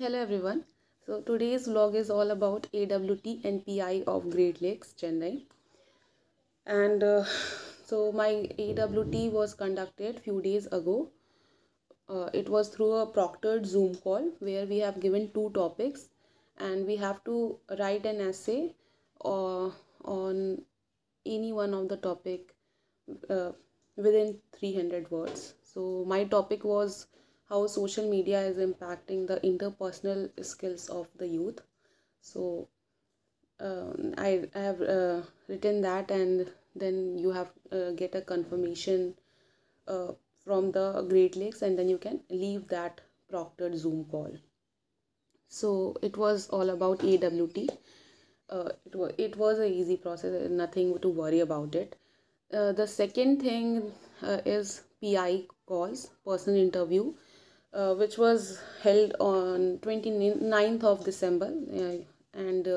Hello everyone. So today's vlog is all about AWT and PI of Great Lakes, Chennai. And so my AWT was conducted few days ago. It was through a proctored Zoom call where we have given two topics and we have to write an essay on any one of the topic uh, within 300 words. So my topic was how social media is impacting the interpersonal skills of the youth. So I have written that, and then you have get a confirmation uh, from the Great Lakes, and then you can leave that proctored Zoom call. So it was all about AWT. It was a easy process, nothing to worry about it. The second thing is PI calls, personal interview, which was held on 29th of December. And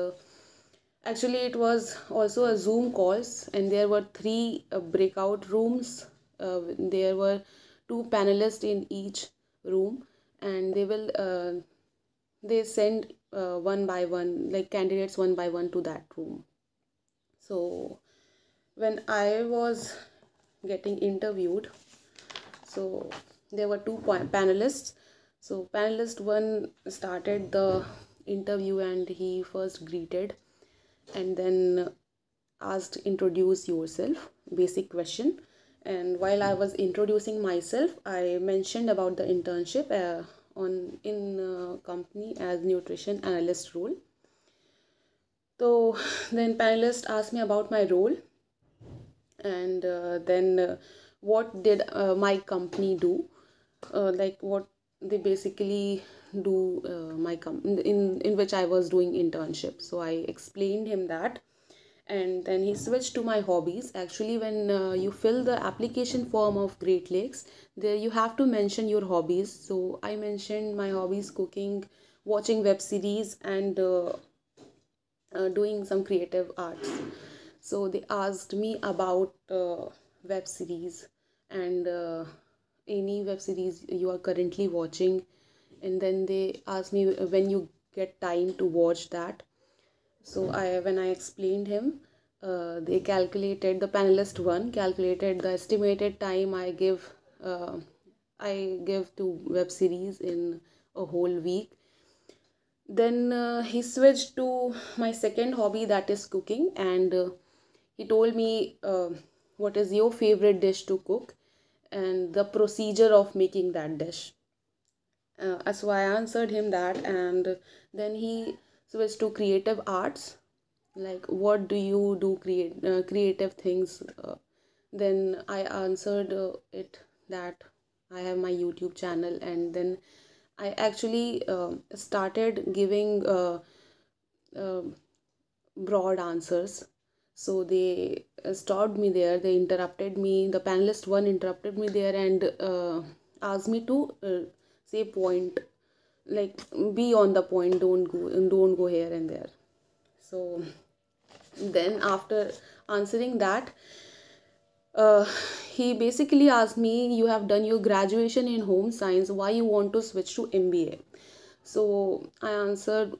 Actually, it was also a Zoom calls, and there were three breakout rooms. There were two panelists in each room, and they send one by one, like candidates one by one to that room. So when I was getting interviewed, so there were two panelists. So panelist one started the interview and he first greeted and then asked introduce yourself, basic question. And while I was introducing myself, I mentioned about the internship on in company as nutrition analyst role. So then panelist asked me about my role, and then what did my company do, like what they basically do, my in which I was doing internship. So I explained him that, and then he switched to my hobbies. Actually, when you fill the application form of Great Lakes, there you have to mention your hobbies. So I mentioned my hobbies: cooking, watching web series, and doing some creative arts. So they asked me about web series, and any web series you are currently watching, and then they asked me when you get time to watch that. So when I explained him, they calculated, the panelist one calculated the estimated time uh, I give to web series in a whole week. Then he switched to my second hobby, that is cooking, and he told me, what is your favorite dish to cook and the procedure of making that dish. So I answered him that, and then he switched to creative arts, like what do you do, creative things. Then I answered it that I have my YouTube channel, and then I actually started giving uh, broad answers. So they stopped me there. They interrupted me. The panelist one interrupted me there and asked me to say point, like be on the point. Don't go here and there. So then after answering that, uh, he basically asked me, you have done your graduation in home science, why you want to switch to MBA? So I answered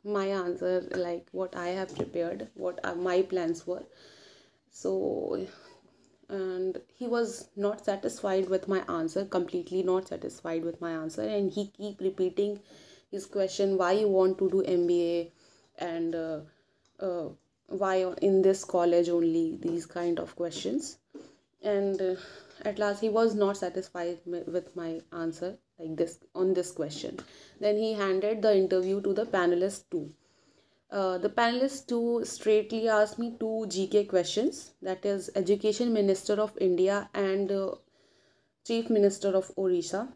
my answer, like what I have prepared, what my plans were. So, and he was not satisfied with my answer, completely not satisfied with my answer, and he keep repeating his question, why you want to do MBA, and uh, why in this college only, these kind of questions. And at last he was not satisfied with my answer, like this, on this question. Then he handed the interview to the panelist two. The panelists two straightly asked me two GK questions, that is Education Minister of India and Chief Minister of Orissa.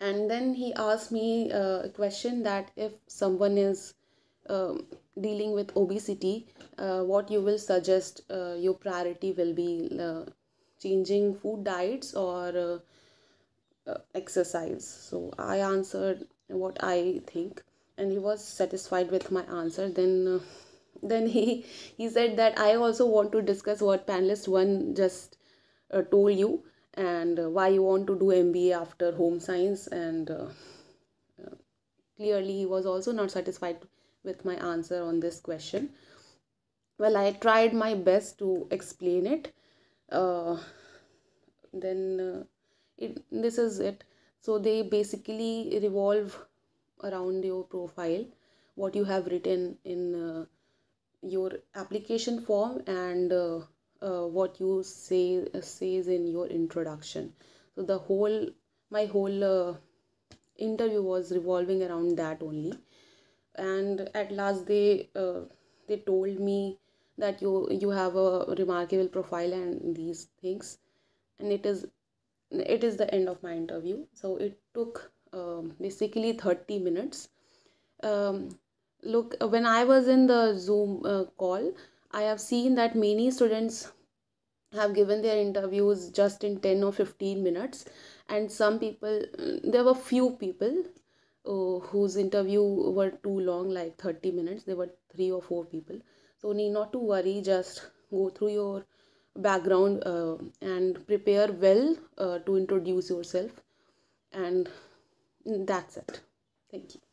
And then he asked me a question that if someone is um, dealing with obesity, what you will suggest, your priority will be changing food diets or exercise. So I answered what I think, and he was satisfied with my answer. Then he said that I also want to discuss what panelist one just told you, and why you want to do MBA after home science, and clearly he was also not satisfied with my answer on this question. Well, I tried my best to explain it. uh, then this is it. So they basically revolve around your profile, what you have written in your application form, and what you says in your introduction. So the whole my whole interview was revolving around that only. And at last they told me that you have a remarkable profile and these things, and it is the end of my interview. So it took basically 30 minutes. um, Look, when I was in the Zoom call, I have seen that many students have given their interviews just in 10 or 15 minutes, and some people, there were few people whose interview were too long, like 30 minutes. There were 3 or 4 people. So need not to worry, just go through your background and prepare well to introduce yourself, and that's it. Thank you.